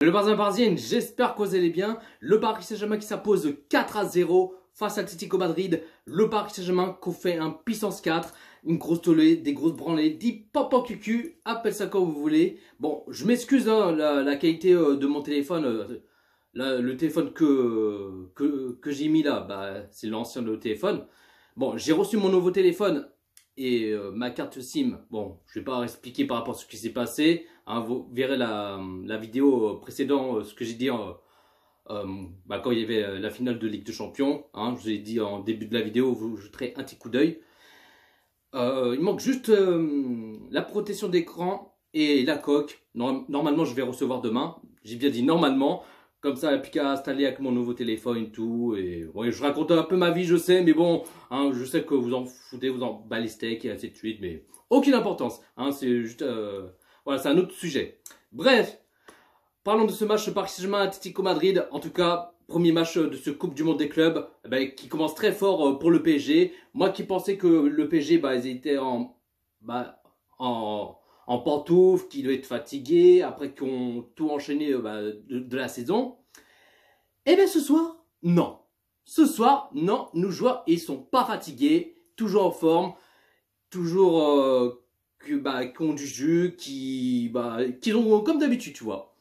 Le Parisien, j'espère que vous allez bien. Le Paris Saint-Germain qui s'impose 4-0 face à Atlético Madrid. Le Paris Saint-Germain qui fait un puissance 4, une grosse tollée, des grosses branlées, dit papa cucu, appelle ça comme vous voulez. Bon, je m'excuse, hein, la qualité de mon téléphone, le téléphone que j'ai mis là, bah, c'est l'ancien de téléphone. Bon, j'ai reçu mon nouveau téléphone et ma carte SIM. Bon, je vais pas expliquer par rapport à ce qui s'est passé. Hein, vous verrez la vidéo précédente, ce que j'ai dit quand il y avait la finale de Ligue des Champions. Hein, je vous ai dit en début de la vidéo, vous jeterez un petit coup d'œil. Il manque juste la protection d'écran et la coque. Normalement, je vais recevoir demain. J'ai bien dit normalement. Comme ça, il n'y a plus qu'à installer avec mon nouveau téléphone et tout. Et ouais, je raconte un peu ma vie, je sais, mais bon, hein, je sais que vous en foutez, vous en bats les steaks et ainsi de suite, mais aucune importance. Hein, c'est juste, voilà, c'est un autre sujet. Bref, parlons de ce match Paris Saint-Germain Atlético Madrid. En tout cas, premier match de ce Coupe du Monde des clubs, qui commence très fort pour le PSG. Moi qui pensais que le PSG, ils étaient en pantoufles, qui devaient être fatigués, après qu'ils ont tout enchaîné de la saison. Et bien ce soir, non. Ce soir, non, nos joueurs, ils sont pas fatigués, toujours en forme, toujours qui ont du jus, qui ont comme d'habitude, tu vois.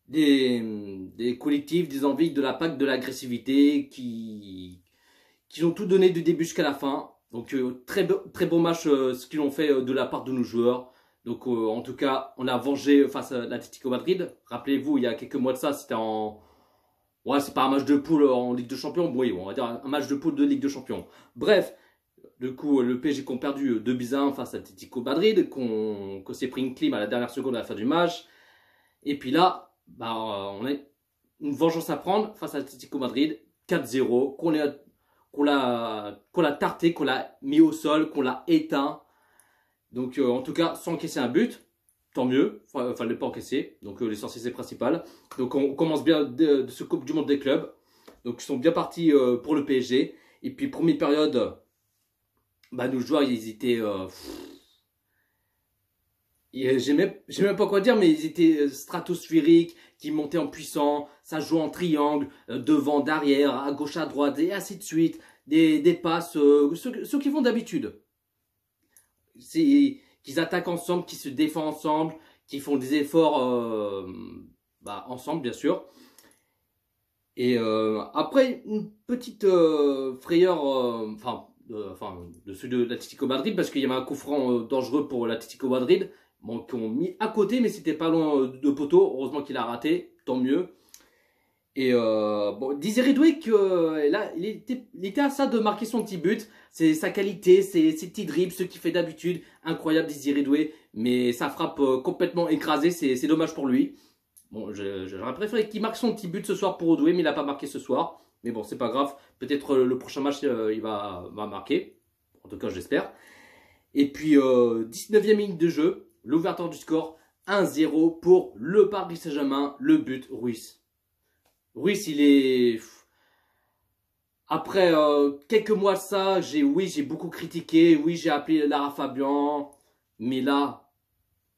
Des collectifs, des envies, de la PAC, de l'agressivité, qui ont tout donné du début jusqu'à la fin. Donc très bon match ce qu'ils ont fait de la part de nos joueurs. Donc en tout cas, on a vengé face à l'Atlético Madrid. Rappelez-vous, il y a quelques mois de ça, c'était en... Ouais, c'est pas un match de poule en Ligue des Champions. Oui, on va dire un match de poule de Ligue des Champions. Bref, du coup, le PSG qui ont perdu 2-1 face à l'Atlético Madrid, qu'on s'est pris une clim à la dernière seconde à la fin du match. Et puis là, on a une vengeance à prendre face à l'Atlético Madrid. 4-0, qu'on l'a tarté, qu'on l'a mis au sol, qu'on l'a éteint. Donc en tout cas, sans encaisser un but, tant mieux, fallait pas encaisser, donc l'essentiel c'est principal. Donc on commence bien de ce Coupe du Monde des clubs, donc ils sont bien partis pour le PSG. Et puis première période, nos joueurs ils étaient... j'ai même pas quoi dire, mais ils étaient stratosphériques, qui montaient en puissance, ça jouait en triangle, devant, derrière, à gauche, à droite, et ainsi de suite. Des passes, ceux qui font d'habitude. C'est qu'ils attaquent ensemble, qu'ils se défendent ensemble, qu'ils font des efforts ensemble, bien sûr. Et après, une petite frayeur, de ceux de l'Atlético Madrid, parce qu'il y avait un coup franc dangereux pour l'Atlético Madrid. Bon, qui ont mis à côté, mais c'était pas loin de poteau. Heureusement qu'il a raté, tant mieux. Et Désiré Doué, là, il était à ça de marquer son petit but. C'est sa qualité, ses petits dribbles, ce qu'il fait d'habitude. Incroyable Désiré Doué, mais sa frappe complètement écrasée, c'est dommage pour lui. Bon, j'aurais préféré qu'il marque son petit but ce soir pour Doué, mais il n'a pas marqué ce soir. Mais bon, c'est pas grave. Peut-être le prochain match, il va marquer. En tout cas, j'espère. Et puis, 19e minute de jeu. L'ouverture du score, 1-0 pour le Paris Saint-Germain, le but Ruiz. Ruiz, il est... Après quelques mois de ça, j'ai beaucoup critiqué, oui, j'ai appelé Lara Fabian, mais là,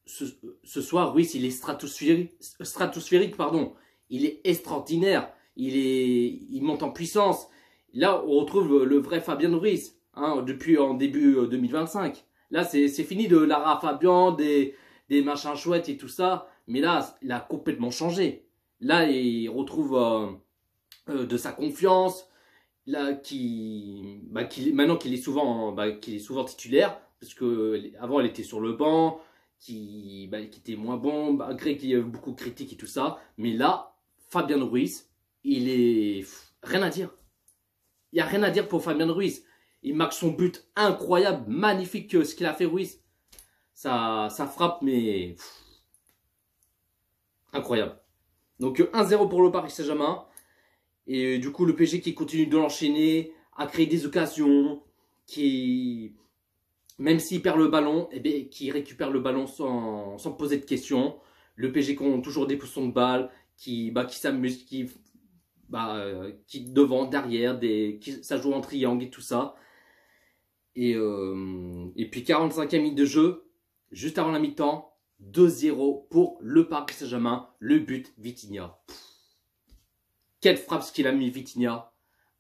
ce soir, Ruiz, il est stratosphérique, pardon. Il est extraordinaire, il monte en puissance. Là, on retrouve le vrai Fabien Ruiz, hein, depuis en début 2025. Là, c'est fini de Lara Fabian, des machins chouettes et tout ça. Mais là, il a complètement changé. Là, il retrouve de sa confiance. Là, maintenant qu'il est souvent titulaire, parce que avant, il était sur le banc, qui était moins bon, malgré qu'il y a eu beaucoup de critiques et tout ça. Mais là, Fabien Ruiz, il est rien à dire. Il n'y a rien à dire pour Fabien Ruiz. Il marque son but incroyable, magnifique ce qu'il a fait Ruiz. Ça frappe, mais incroyable. Donc 1-0 pour le Paris Saint-Germain. Et du coup, le PSG qui continue de l'enchaîner, à créer des occasions, qui, même s'il perd le ballon, qui récupère le ballon sans poser de questions. Le PSG qui ont toujours des positions de balle, qui s'amuse, qui devant, derrière, ça joue en triangle et tout ça. Et puis 45e minute de jeu, juste avant la mi-temps, 2-0 pour le Paris Saint-Germain. Le but, Vitinha. Quelle frappe ce qu'il a mis, Vitinha.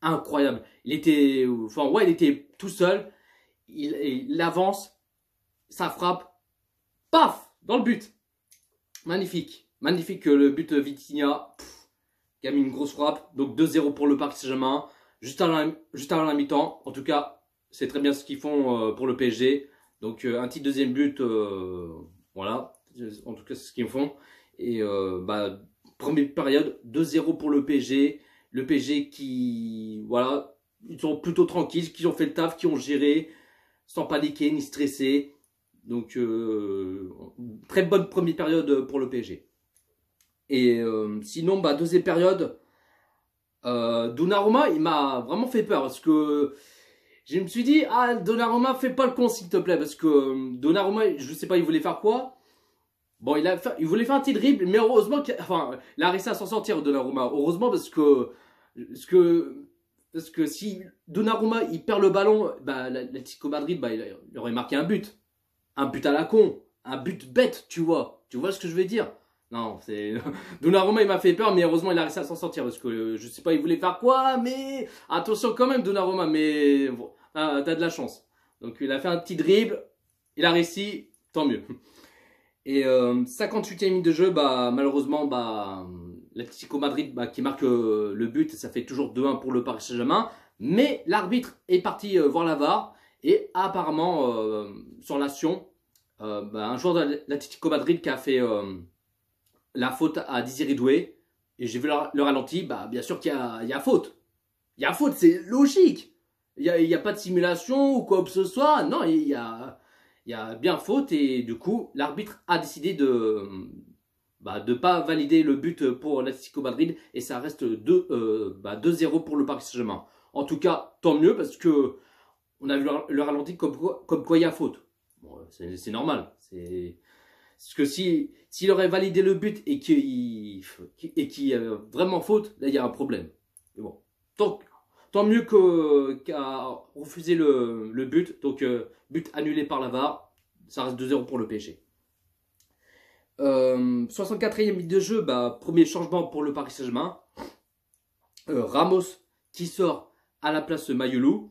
Incroyable. Il était tout seul. Il avance. Ça frappe. Paf! Dans le but. Magnifique. Magnifique le but Vitinha. Qui a mis une grosse frappe. Donc 2-0 pour le Paris Saint-Germain. Juste avant la mi-temps. En tout cas, c'est très bien ce qu'ils font pour le PSG. Donc un petit deuxième but. Voilà. En tout cas, c'est ce qu'ils font. Et première période, 2-0 pour le PSG. Le PSG qui, voilà, ils sont plutôt tranquilles, qui ont fait le taf, qui ont géré, sans paniquer ni stresser. Donc, très bonne première période pour le PSG. Et sinon, deuxième période, Donnarumma, il m'a vraiment fait peur parce que je me suis dit, ah, Donnarumma, fais pas le con s'il te plaît, parce que Donnarumma, je sais pas, il voulait faire quoi. Bon, il voulait faire un petit dribble, mais heureusement il a réussi à s'en sortir, Donnarumma. Heureusement, parce que si Donnarumma, il perd le ballon, l'Atlético Madrid, il aurait marqué un but. Un but à la con. Un but bête, tu vois. Tu vois ce que je veux dire? Non, c'est... Donnarumma, il m'a fait peur, mais heureusement, il a réussi à s'en sortir, parce que je sais pas, il voulait faire quoi, mais... Attention quand même, Donnarumma, mais... Bon, t'as de la chance. Donc, il a fait un petit dribble, il a réussi, tant mieux. Et 58e minute de jeu, malheureusement, l'Atlético Madrid qui marque le but, ça fait toujours 2-1 pour le Paris Saint-Germain. Mais l'arbitre est parti voir la VAR et apparemment, sur l'action, un joueur de l'Atlético Madrid qui a fait la faute à Désiré Doué. Et j'ai vu le ralenti, bien sûr qu'il y a faute. Il y a faute, c'est logique. Il y a pas de simulation ou quoi que ce soit. Non, il y a bien faute et du coup, l'arbitre a décidé de pas valider le but pour l'Atlético Madrid et ça reste 2-0 pour le Paris Saint-Germain. En tout cas, tant mieux parce que on a vu le ralenti comme quoi il y a faute. Bon, c'est normal. Parce que s'il aurait validé le but et qu'il y a vraiment faute, là il y a un problème. Mais bon, tant mieux qu'à refuser le but. Donc, but annulé par la VAR. Ça reste 2-0 pour le PSG. 64e minute de jeu. Premier changement pour le Paris Saint-Germain. Ramos qui sort à la place Mayulu.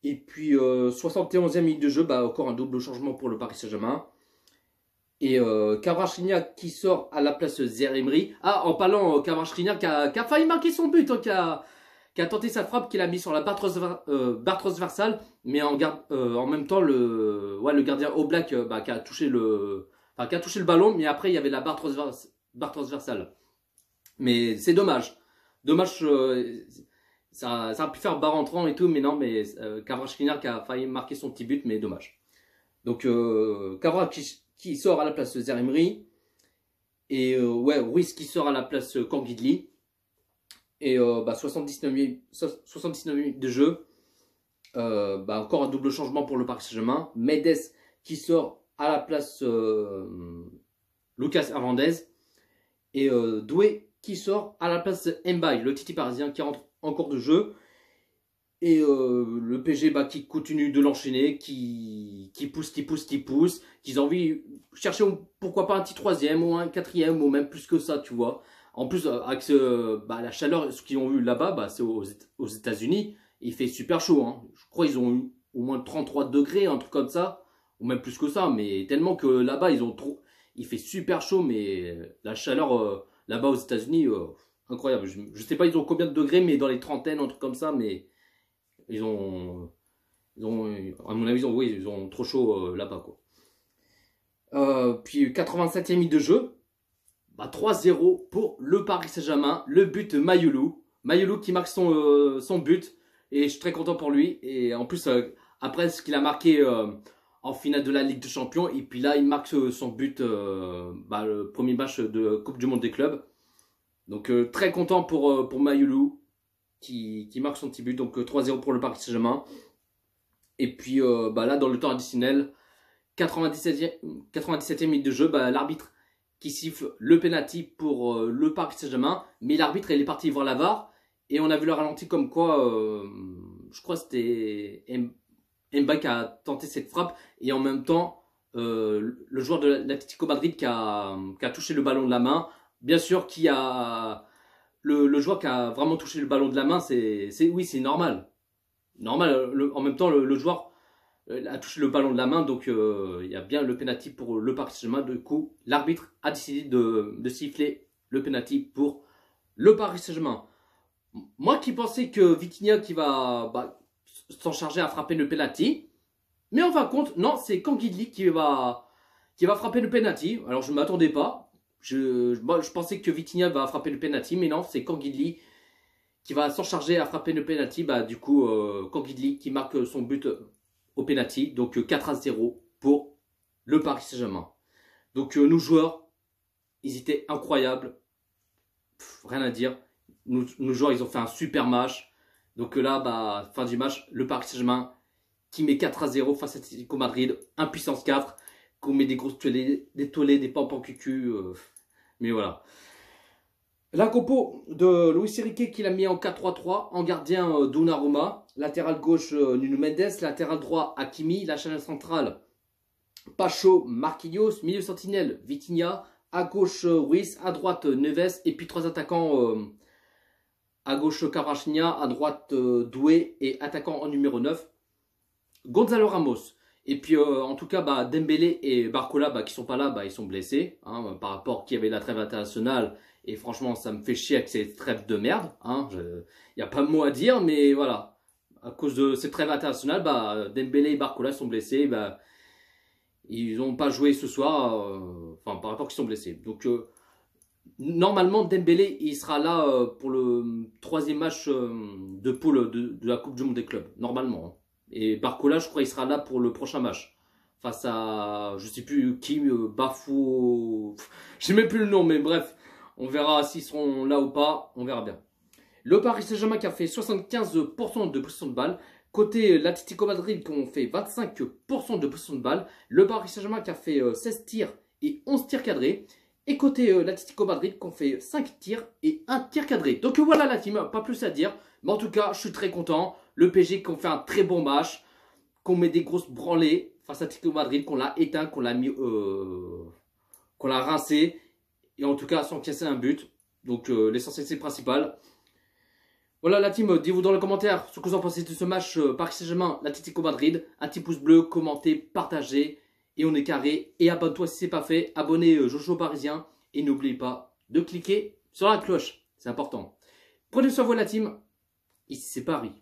Et puis, 71e minute de jeu. Encore un double changement pour le Paris Saint-Germain. Et Kvaratskhelia qui sort à la place Zaïre-Emery. Ah, en parlant, Kvaratskhelia qui a failli marquer son but. Qui a tenté sa frappe, qu'il a mis sur la barre transversale, mais en même temps le gardien Oblak qui a touché le ballon, mais après il y avait la barre transversale. Mais c'est dommage. Dommage, ça a pu faire barre entrant et tout, mais non, mais Kvaratskhelia qui a failli marquer son petit but, mais dommage. Donc Kvaratskhelia qui sort à la place Zaïre-Emery et Ruiz qui sort à la place Canguilhy. Et 79 minutes de jeu. Encore un double changement pour le Paris Saint-Germain. Mendes qui sort à la place Lucas Hernandez. Et Doué qui sort à la place Mbaye, le Titi parisien qui rentre encore de jeu. Et le PSG qui continue de l'enchaîner, qui pousse, qu'ils ont envie de chercher pourquoi pas un petit troisième ou un quatrième ou même plus que ça, tu vois. En plus, avec la chaleur, ce qu'ils ont eu là-bas, c'est aux États-Unis. Il fait super chaud. Hein. Je crois qu'ils ont eu au moins 33 degrés, un truc comme ça. Ou même plus que ça. Mais tellement que là-bas, il fait super chaud. Mais la chaleur là-bas aux États-Unis, incroyable. Je sais pas, ils ont combien de degrés, mais dans les trentaines, un truc comme ça. Mais ils ont à mon avis, ils ont trop chaud là-bas, quoi. Puis 87e minute de jeu. 3-0 pour le Paris Saint-Germain. Le but Mayulu. Mayulu qui marque son but. Et je suis très content pour lui. Et en plus, après ce qu'il a marqué en finale de la Ligue des Champions. Et puis là, il marque son but, le premier match de Coupe du Monde des clubs. Donc très content pour Mayulu qui marque son petit but. Donc 3-0 pour le Paris Saint-Germain. Et puis là, dans le temps additionnel, 97e minute de jeu, l'arbitre qui siffle le penalty pour le Paris Saint-Germain. Mais l'arbitre, il est parti voir la VAR. Et on a vu le ralenti comme quoi, je crois que c'était Mbaye qui a tenté cette frappe. Et en même temps, le joueur de l'Atlético Madrid qui a touché le ballon de la main. Bien sûr, le joueur qui a vraiment touché le ballon de la main, oui, c'est normal. Normal, en même temps, le joueur a touché le ballon de la main, donc il y a bien le penalty pour le Paris Saint-Germain. Du coup, l'arbitre a décidé de siffler le penalty pour le Paris Saint-Germain. Moi qui pensais que Vitinha qui va s'en charger à frapper le penalty, mais en fin de compte, non, c'est Canguilhy qui va frapper le penalty. Alors je ne m'attendais pas. Je pensais que Vitinha va frapper le penalty, mais non, c'est Canguilhy qui va s'en charger à frapper le penalty. Du coup, Canguilhy qui marque son but au penalty. Donc 4-0 pour le Paris Saint-Germain. Donc nos joueurs, ils étaient incroyables. Rien à dire. Nos joueurs, ils ont fait un super match. Donc là, fin du match, le Paris Saint-Germain qui met 4-0 face à Atlético Madrid, 1 puissance 4, qu'on met des grosses tollées, des pampans cucu. Mais voilà. La compo de Luis Enrique qui l'a mis en 4-3-3, en gardien Donnarumma, latéral gauche Nuno Mendes, latéral droit Hakimi, la charnière centrale Pacho, Marquinhos, milieu sentinelle Vitinha, à gauche Ruiz, à droite Neves, et puis 3 attaquants à gauche Kvaratskhelia, à droite Doué, et attaquant en numéro 9 Gonzalo Ramos. Et puis en tout cas Dembélé et Barcola qui sont pas là, ils sont blessés hein, par rapport qu'il y avait la trêve internationale. Et franchement ça me fait chier avec ces trêves de merde. Il n'y a pas de mot à dire, mais voilà. À cause de cette trêve internationale, Dembélé et Barcola sont blessés. Ils n'ont pas joué ce soir, par rapport qu'ils sont blessés. Donc normalement Dembélé il sera là pour le 3e match de poule de la Coupe du Monde des clubs. Normalement. Hein. Et Barcola, je crois, il sera là pour le prochain match. Face à, je sais plus qui, Bafou. Je sais même plus le nom, mais bref. On verra s'ils seront là ou pas. On verra bien. Le Paris Saint-Germain qui a fait 75% de possession de balle. Côté l'Atlético Madrid qui ont fait 25% de possession de balle. Le Paris Saint-Germain qui a fait 16 tirs et 11 tirs cadrés. Et côté l'Atlético Madrid qui ont fait 5 tirs et 1 tir cadré. Donc voilà la team, pas plus à dire. Mais en tout cas, je suis très content. Le PSG qui ont fait un très bon match, qu'on met des grosses branlées face à Atlético Madrid, qu'on l'a éteint, qu'on l'a mis, qu'on l'a rincé, et en tout cas sans casser un but. Donc l'essentiel c'est le principal. Voilà la team, dites-vous dans les commentaires ce que vous en pensez de ce match Paris Saint-Germain, l'Atlético Madrid. Un petit pouce bleu, commentez, partagez, et on est carré. Et abonne-toi si ce n'est pas fait, abonnez Jojo Parisien, et n'oubliez pas de cliquer sur la cloche, c'est important. Prenez soin de vous la team, ici c'est Paris.